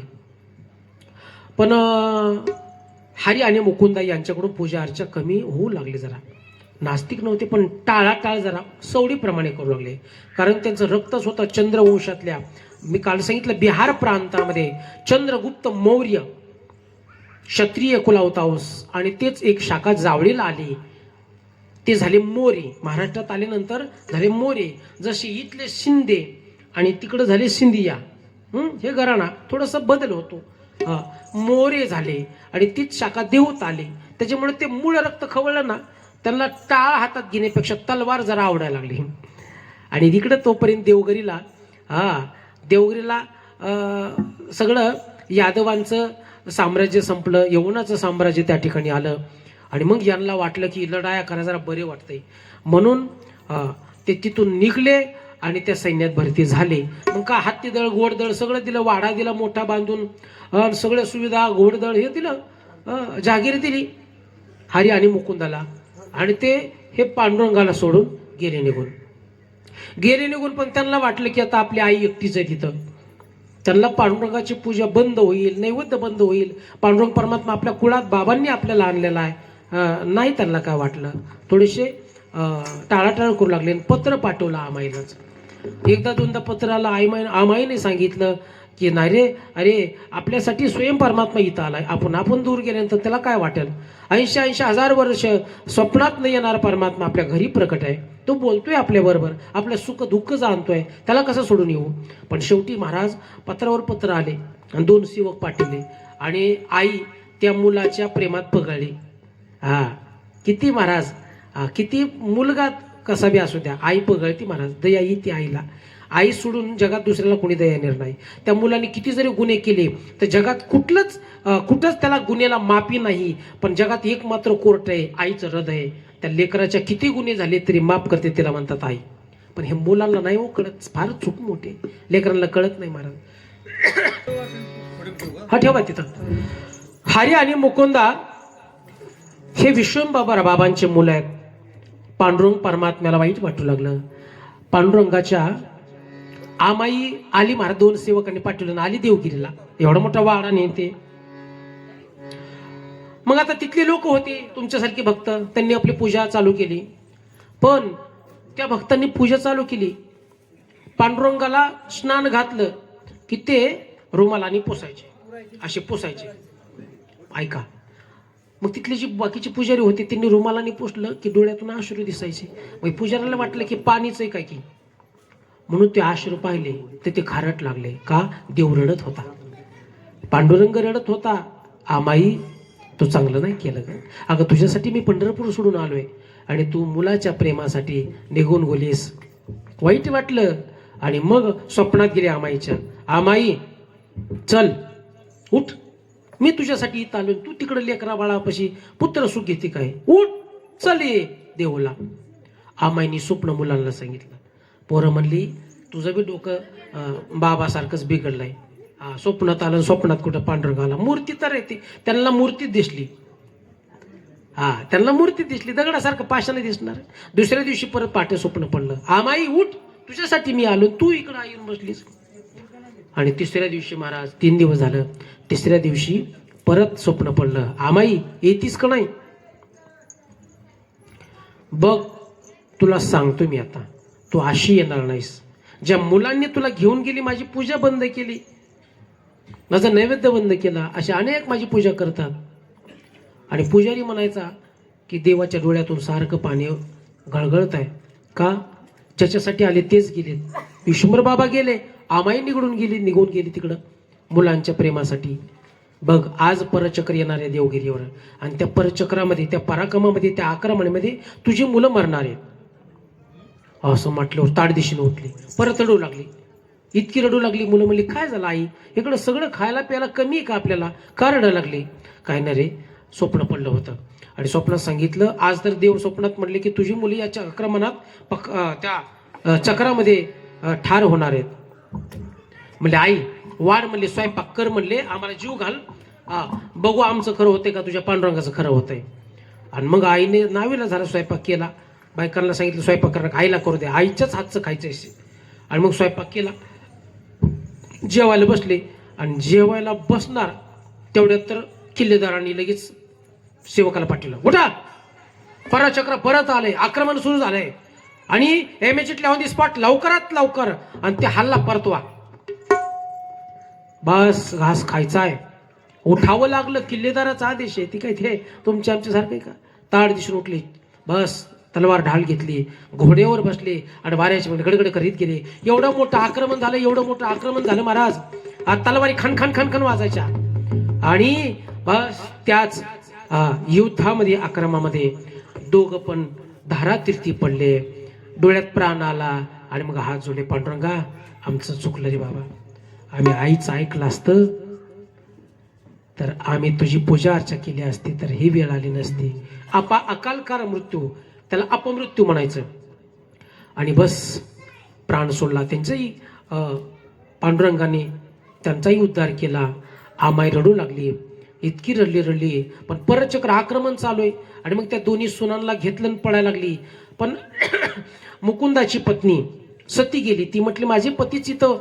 पण हरी आणि मुकुंदा यांच्याकडून पूजा अर्चा कमी होऊ लागली. जरा नास्तिक नव्हते पण टाळाटाळ जरा सवडीप्रमाणे करू लागले. कारण त्यांचं रक्तच होतं चंद्रवंशातल्या. मी काल सांगितलं बिहार प्रांतामध्ये चंद्रगुप्त मौर्य क्षत्रिय कुलावतांस आणि तेच एक शाखा जावळीला आली, ते झाले मोरे. महाराष्ट्रात आल्यानंतर झाले मोरे. जसे इथले शिंदे आणि तिकडे झाले सिंधिया. हे घराणा थोडासा बदल होतो. मोरे झाले आणि तीच शाखा देऊत आले. त्याच्यामुळे ते मूळ रक्त खवळलं ना, त्यांना टाळ हातात घेण्यापेक्षा तलवार जरा आवडायला लागली. आणि तिकडं तोपर्यंत देवगिरीला सगळं यादवांचं साम्राज्य संपलं, यवनाचं साम्राज्य त्या ठिकाणी आलं. आणि मग यांना वाटलं की लढाया करा जरा बरे वाटतंय, म्हणून ते तिथून निघले आणि त्या सैन्यात भरती झाले. मग का हत्तीदळ घोडदळ सगळं दिलं, वाडा दिला मोठा बांधून, सगळ्या सुविधा घोडदळ हे दिलं, जहागीर दिली हरी आणि मुकुंदाला. आणि ते हे पांडुरंगाला सोडून गेले निघून. पण त्यांना वाटलं की आता आपली आई एकटीच आहे तिथं. त्यांना पांडुरंगाची पूजा बंद होईल, नैवेद्य बंद होईल, पांडुरंग परमात्मा आपल्या कुळात बाबांनी आपल्याला आणलेला आहे. नाही, त्यांना काय वाटलं, थोडेसे टाळाटाळ करू लागले. पत्र पाठवलं आमाईलाच. एकदा दोनदा पत्र आला. आमाईने सांगितलं की नाही रे, अरे आपल्यासाठी स्वयं परमात्मा इथं आलाय, आपण दूर गेल्यानंतर त्याला काय वाटेल. 80 हजार वर्ष स्वप्नात न येणारा परमात्मा आपल्या घरी प्रकट आहे. तो बोलतोय आपल्या बरोबर, आपलं सुख दुःख जाणतोय, त्याला कसं सोडून येऊ. पण शेवटी महाराज पत्रावर पत्र आले आणि 2 सेवक पाठवले आणि आई त्या मुलाच्या प्रेमात पगळली. किती महाराज, किती मुलगा कसा बी असू द्या, आई पगळती महाराज. दया येते आईला. आई सोडून जगात दुसऱ्याला कोणी दया येणार नाही. त्या मुलाने किती जरी गुन्हे केले तर जगात कुठंच त्याला गुन्ह्याला माफी नाही. पण जगात एक मात्र कोर्ट आहे, आईचं हृदय. त्या लेकराच्या किती गुन्हे झाले तरी माफ करते, तिला म्हणतात आई. पण हे मुलांना नाही हो कळत, फार चूक मोठे, लेकरांना कळत नाही महाराज. ठेवा तिथं. हरी आणि मुकुंदा हे विश्वंभर बाबांचे मुलं आहेत. पांडुरंग परमात्म्याला वाईट वाटू लागलं. पांडुरंगाच्या आमाई आली महाराज, 2 सेवकांनी पाठवलं, आली देवगिरीला. एवढा मोठा वाडा नेते. मग आता तिथले लोक होते तुमच्यासारखे भक्त, त्यांनी आपली पूजा चालू केली. पण त्या भक्तांनी पूजा चालू केली, पांडुरंगाला स्नान घातलं की ते रुमालाने पुसायचे, असे पुसायचे. ऐका, मग तिथले जे बाकीचे पुजारी होते त्यांनी रुमालाने पुसलं की डोळ्यातून अश्रू दिसायचे. मग पुजाऱ्याला वाटलं की पाणीच आहे काय की, म्हणून ते अश्रू पाहिले तर ते खारट लागले. का? देव रडत होता, पांडुरंग रडत होता. आमाई तू चांगलं नाही केलं ग. अगं तुझ्यासाठी मी पंढरपूर सोडून आलोय आणि तू मुलाच्या प्रेमासाठी निघून गेलीस. वाईट वाटलं. आणि मग स्वप्नात गेले आमाईच्या. आमाई चल उठ, मी तुझ्यासाठी इथं आलो, तू तिकडे लेकरा बाळापाशी पुत्र सुख घेते काय, उठ चल ये देवला. आमाईनी स्वप्न मुलांना सांगितलं. पोरं म्हणली तुझं बी डोकं बाबासारखंच बिघडलंय. स्वप्नात आलं, स्वप्नात कुठं पांडुरंग आला. मूर्ती तर येते, त्यांना मूर्ती दिसली. त्यांना मूर्ती दिसली, दगडासारखं पाशाने दिसणार. दुसऱ्या दिवशी परत पाठे स्वप्न पडलं. आमाई उठ, तुझ्यासाठी मी आलो, तू इकडं येऊन बसलीस. आणि तिसऱ्या दिवशी महाराज 3 दिवस झालं, तिसऱ्या दिवशी परत स्वप्न पडलं. आमाई येतीस का नाही? बघ तुला सांगतो मी आता, तू अशी येणार नाहीस. ज्या मुलांनी तुला घेऊन गेली, माझी पूजा बंद केली, माझा नैवेद्य बंद केला, अशा अनेक माझी पूजा करतात. आणि पुजारी म्हणायचा की देवाच्या डोळ्यातून सारखं पाणी गळगळत आहे. का? ज्याच्यासाठी आले तेच गेले. विश्वंभर बाबा गेले, आमाई निघून गेली तिकडं मुलांच्या प्रेमासाठी. बघ आज परचक्र येणार आहे देवगिरीवर, आणि त्या परचक्रामध्ये, त्या पराक्रमामध्ये, त्या आक्रमणामध्ये तुझी मुलं मरणार आहेत. असं म्हटल्यावर ताडदिशीने उठली, परत रडू लागली. इतकी रडू लागली, मुलं म्हणली काय झालं आई, इकडं सगळं खायला प्यायला कमी आहे का आपल्याला, का रडायला लागली. काय नाही रे, स्वप्न पडलं होतं आणि स्वप्नात सांगितलं, आज तर देव स्वप्नात म्हणले की तुझी मुली या आक्रमणात त्या चक्रामध्ये ठार होणार आहेत. म्हणले आई वाढ, म्हणले स्वयंपाक कर, म्हणले आम्हाला जीव घाल, बघू आमचं खरं होतंय का तुझ्या पांडुरंगाचं खरं होतंय. आणि मग आईने नावीला झाला स्वयंपाक केला. बायकांना सांगितलं स्वयंपाक करा, आईला करू दे, आईच्याच हातचं खायचं. आणि मग स्वयंपाक केला, जेवायला बसले. आणि जेवायला बसणार तेवढ्यात तर किल्लेदारांनी लगेच सेवकाला पाठवलं, उठा, परचक्र परत आले, आक्रमण सुरू झालंय आणि एमएचिटल्या ऑन दी स्पॉट, लवकरात लवकर, आणि ते हल्ला परतवा. बस घास खायचा आहे. उठावं लागलं, किल्लेदाराचा आदेश आहे, ती काय ते तुमच्या आमच्यासारखं आहे का. ताड दिसून उठली, बस तलवार ढाल घेतली, घोड्यावर बसले आणि वाऱ्याचे गडगड करीत गेले. एवढं मोठं आक्रमण झालं, एवढं मोठं आक्रमण झालं महाराज, तलवारी खण खण खण खण वाजायच्या. आणि बस त्याच युद्धामध्ये, आक्रमामध्ये दोघं पण धारातीर्थी पडले, डोळ्यात प्राण आला. आणि मग हात जोडले, पांडुरंगा आमचं चुकलं रे बाबा, आम्ही आईचं ऐकलं असतं तर आम्ही तुझी पूजा अर्चा केली असती तर ही वेळ आली नसती. अकालकार मृत्यू, त्याला अपमृत्यू म्हणायचं. आणि बस प्राण सोडला. त्यांचाही पांडुरंगाने त्यांचाही उद्धार केला. आमाई रडू लागली, इतकी रडली, पण परचक्र आक्रमण चालू आहे. आणि मग त्या दोन्ही सुनांना घेतलं आणि पळायला लागली. पण मुकुंदाची पत्नी सती गेली. ती म्हटली माझे पतीच इथं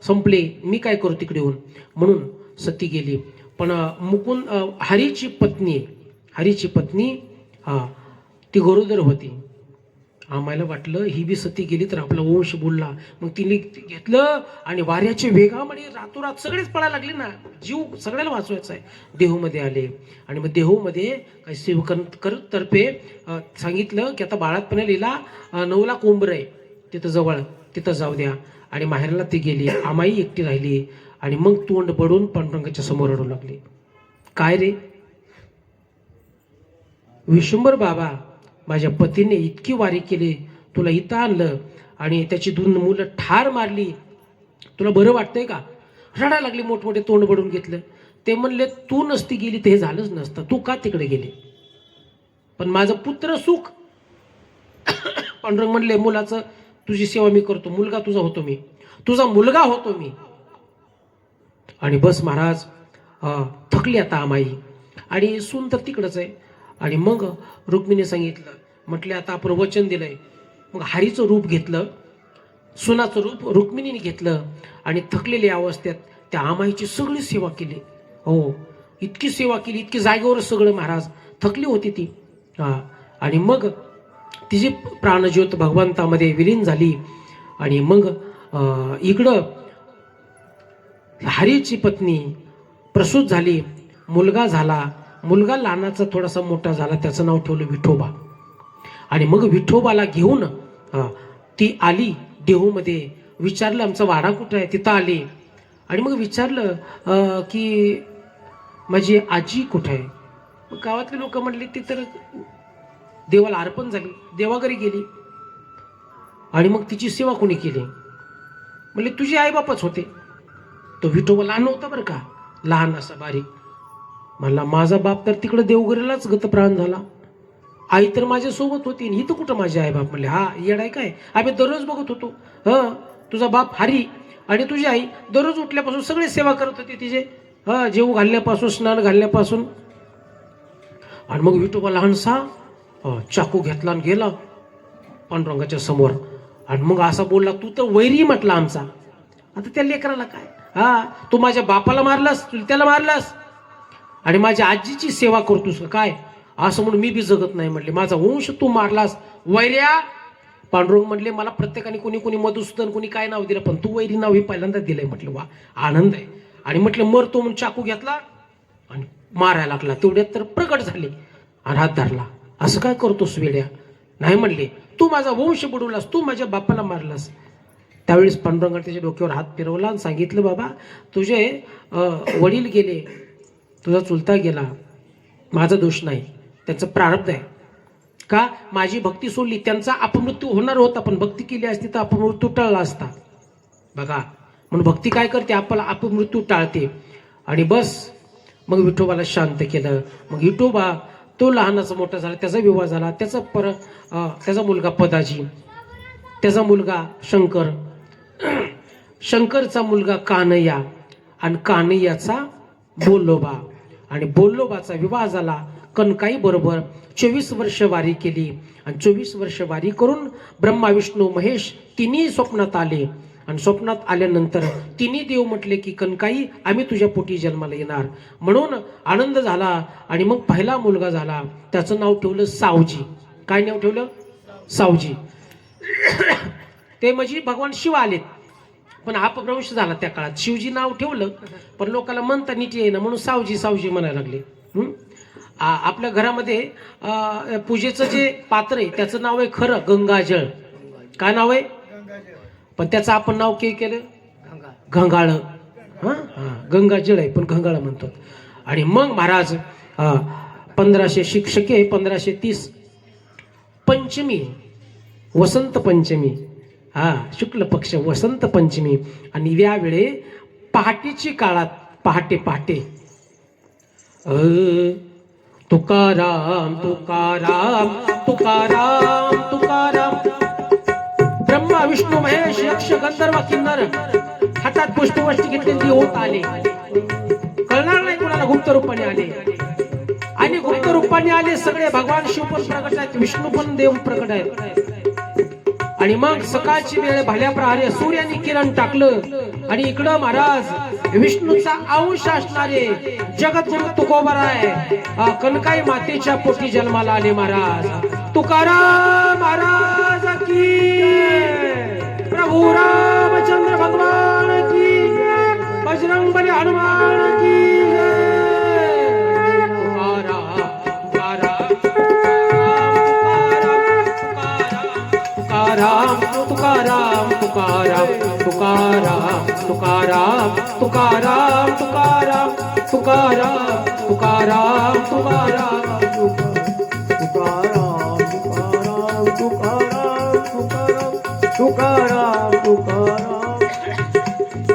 संपले, मी काय करू तिकडे येऊन, म्हणून सती गेली. पण हरीची पत्नी ती गरोदर होती. आम्हाला वाटलं ही बी सती गेली तर आपला वंश बोलला. मग तिने घेतलं आणि वाऱ्याच्या वेगामध्ये रातोरात सगळेच पळायला लागले ना, जीव सगळ्याला वाचवायचा आहे. देहूमध्ये आले आणि मग देहूमध्ये काही सेवकांतर्फे सांगितलं की आता बाळातपणे लिहिला 9 लाख कोंबर आहे तिथं जवळ, तिथं जाऊ द्या. आणि माहेरला ती गेली. आमाई एकटी राहिली. आणि मग तोंड बडून पांडुरंगाच्या समोर रडू लागली. काय रे विश्वंभर बाबा, माझ्या पतीने इतकी वारी केली, तुला इथं आणलं आणि त्याची 2 मुलं ठार मारली, तुला बरं वाटतंय का. रडायला लागली, मोठमोठे तोंड बडून घेतलं. ते म्हणले तू नसती गेली तर हे झालंच नसतं, तू का तिकडे गेली. पण माझं पुत्र सुख. पांडुरंग म्हणले मुलाचं तुझी सेवा मी करतो, मुलगा तुझा होतो मी, तुझा मुलगा होतो मी. आणि बस महाराज थकली आता आमाई, आणि सून तर तिकडंच आहे. आणि मग रुक्मिणीने सांगितलं, म्हटले आता आपण वचन दिलंय. मग हरीचं रूप घेतलं, सुनाचं रूप रुक्मिणीने घेतलं आणि थकलेल्या अवस्थेत त्या आमाईची सगळी सेवा केली. हो, इतकी सेवा केली, इतकी जागेवरच सगळं महाराज, थकली होती ती. आणि मग तिची प्राणज्योत भगवंतामध्ये विलीन झाली. आणि मग इकडं हरीची पत्नी प्रसूत झाली, मुलगा झाला. मुलगा लहानाचा थोडासा मोठा झाला, त्याचं नाव ठेवलं विठोबा. आणि मग विठोबाला घेऊन ती आली देहूमध्ये. विचारलं आमचा वाडा कुठं आहे, तिथं आली. आणि मग विचारलं की माझी आजी कुठं आहे. गावातले लोक म्हणले ती तर देवाला अर्पण झाली, देवाघरी गेली. आणि मग तिची सेवा कोणी केली. म्हणले तुझे आईबापच होते. तो विठोबा लहान होता बरं का, लहान असा बारीक. म्हणला माझा बाप तर तिकडे देवघरीलाच गतप्राण झाला, आई तर माझ्यासोबत होती, ही तर कुठं माझे आई बाप. म्हणले हा येडाय काय, आम्ही दररोज बघत होतो. तुझा बाप हरी आणि तुझी आई दररोज उठल्यापासून सगळे सेवा करत होते तिचे, जेवू घालण्यापासून, स्नान घालण्यापासून. आणि मग विठोबा लहानसा चाकू घेतला आणि गेला पांडुरंगाच्या समोर. आणि मग असा बोलला, तू तर वैरी म्हटला आमचा. आता त्या लेकराला काय, तू माझ्या बापाला मारलास, त्याला मारलास आणि माझ्या आजीची सेवा करतोस काय, असं म्हणून मी बी जगत नाही. म्हटले माझा वंश तू मारलास वैर्या. पांडुरंग म्हणले मला प्रत्येकाने कोणी कोणी मधुसूदन कोणी काय नाव दिलं, पण तू वैरी नाव हे पहिल्यांदा दिलंय. म्हटलं वा आनंद आहे. आणि म्हटलं मरतो म्हणून चाकू घेतला आणि मारायला लागला. तेवढ्यात तर प्रकट झाले आणि हात धरला. असं काय करतोस वेड्या, नाही म्हणले, तू माझा वंश बुडवलास, तू माझ्या बापाला मारलास. त्यावेळेस पांडुरंगाने त्याच्या डोक्यावर हात फिरवला आणि सांगितलं, बाबा तुझे वडील गेले, तुझा चुलता गेला, माझा दोष नाही, त्यांचं प्रारब्ध आहे. का माझी भक्ती सोडली, त्यांचा अपमृत्यू होणार होता, पण भक्ती केली असती तर अपमृत्यू टळला असता. बघा, म्हणून भक्ती काय करते, आपला अपमृत्यू टाळते. आणि बस मग विठोबाला शांत केलं. मग विठोबा तो लहानाचा मोठा झाला, त्याचा विवाह झाला, त्याचा मुलगा पदाजी, त्याचा मुलगा शंकर, शंकरचा मुलगा कान्हैया आणि कान्हैयाचा बोल्लोबा. आणि बोल्लोबाचा विवाह झाला कनकाई बरोबर. 24 वर्ष वारी केली आणि 24 वर्ष वारी करून ब्रह्मा विष्णू महेश तिन्ही स्वप्नात आले. आणि स्वप्नात आल्यानंतर तिन्ही देव म्हटले की कनकाई आम्ही तुझ्या पोटी जन्माला येणार. म्हणून आनंद झाला आणि मग पहिला मुलगा झाला, त्याचं नाव ठेवलं सावजी. काय नाव ठेवलं? सावजी. ते म्हणजे भगवान शिव आलेत, पण अपभ्रंश झाला त्या काळात. शिवजी नाव ठेवलं पण लोकांना म्हणता नीट येईना, म्हणून सावजी सावजी म्हणायला लागले. आपल्या घरामध्ये पूजेचं जे पात्र आहे त्याचं नाव आहे खरं गंगाजळ. काय नाव आहे? पण त्याचं आपण नाव काय केलं? गंगाळ. गंगाजळ आहे पण गंगाळ म्हणतो. आणि मग महाराज 1500 शिक्षके 1530 पंचमी, वसंत पंचमी, शुक्ल पक्ष वसंत पंचमी. आणि यावेळे पहाटेची काळात, पहाटे पहाटे तुकाराम तुकाराम तुकाराम तुकाराम, ब्रह्मा विष्णू महेश यक्ष गंधर्व किन्नर हातात पुष्पवृष्टी घेतलेली होत आले. कळणार नाही कुणाला गुप्त रूपाने आले. आणि गुप्त रूपाने आले सगळे. भगवान शिव पण प्रकट आहेत, विष्णू पण देव प्रकट आहेत. आणि मग सकाळची वेळ भाल्या प्रहारे सूर्याने किरण टाकलं आणि इकडं महाराज विष्णूचा अंश असणारे जगद्गुरु तुकोबाराय कनकाई मातेच्या पोटी जन्माला आले. महाराज तुकाराम महाराज की, प्रभू रामचंद्र भगवान की, बजरंगबली हनुमान की. तुकाराम तुकाराम तुकाराम तुकाराम तुकाराम तुकाराम तुकाराम तुकाराम तुकाराम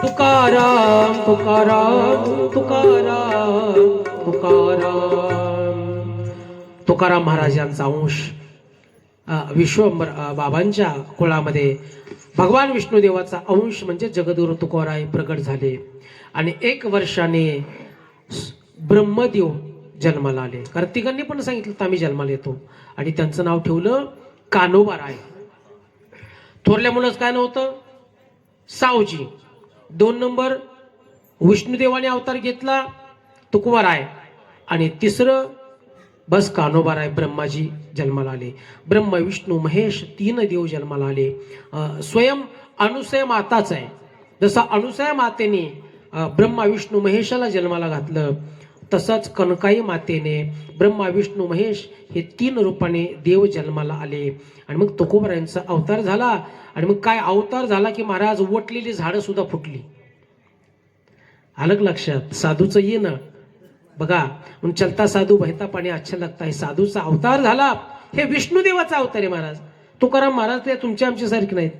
तुकाराम तुकाराम तुकाराम तुकाराम महाराज यांचा अंश विश्वंभर बाबांच्या कुळामध्ये भगवान विष्णुदेवाचा अंश म्हणजे जगद्गुरु तुकोबाराय प्रकट झाले. आणि 1 वर्षाने ब्रह्मदेव जन्माला आले. कार्तिकांनी पण सांगितलं आम्ही जन्माला येतो. आणि त्यांचं नाव ठेवलं कान्होबाराय. थोरल्या मुलाच काय नव्हतं? सावजी. 2 नंबर विष्णुदेवाने अवतार घेतला तुकोबाराय. आणि 3रं बस कान्होबाराय. ब्रह्माजी जन्माला आले. ब्रह्मा विष्णू महेश 3 देव जन्माला आले. स्वयं अनुसया माताच आहे. जसं अनुसया मातेने ब्रह्मा विष्णू महेशाला जन्माला घातलं, तसंच कनकाई मातेने ब्रह्मा विष्णू महेश हे 3 रूपाने देव जन्माला आले. आणि मग तुकोबारायांचा अवतार झाला. आणि मग काय अवतार झाला की महाराज वटलेली झाडं सुद्धा फुटली. अलग लक्षात साधूचं येणं बघा. म्हणून चलता साधू बहता पाणी अच्छा लगता है. साधूचा अवतार झाला. हे विष्णुदेवाचा अवतार आहे महाराज. तुकाराम महाराज ते तुमच्या आमच्यासारखे नाहीत.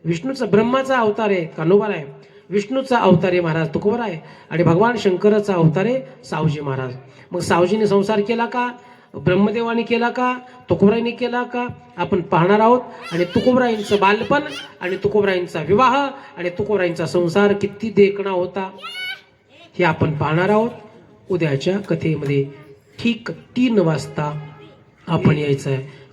विष्णूचा ब्रह्माचा अवतार आहे कान्होबाराय. विष्णूचा अवतार आहे महाराज तुकोबाराय. आणि भगवान शंकराचा अवतार आहे सावजी महाराज. मग सावजीने संसार केला का? ब्रह्मदेवाने केला का? तुकोबारायांनी केला का? आपण पाहणार आहोत. आणि तुकोबारायांचं बालपण आणि तुकोबारायांचा विवाह आणि तुकोबारायांचा संसार किती देखणा होता हे आपण पाहणार आहोत उद्याच्या कथेमध्ये. ठीक 3 वाजता आपण यायचं आहे.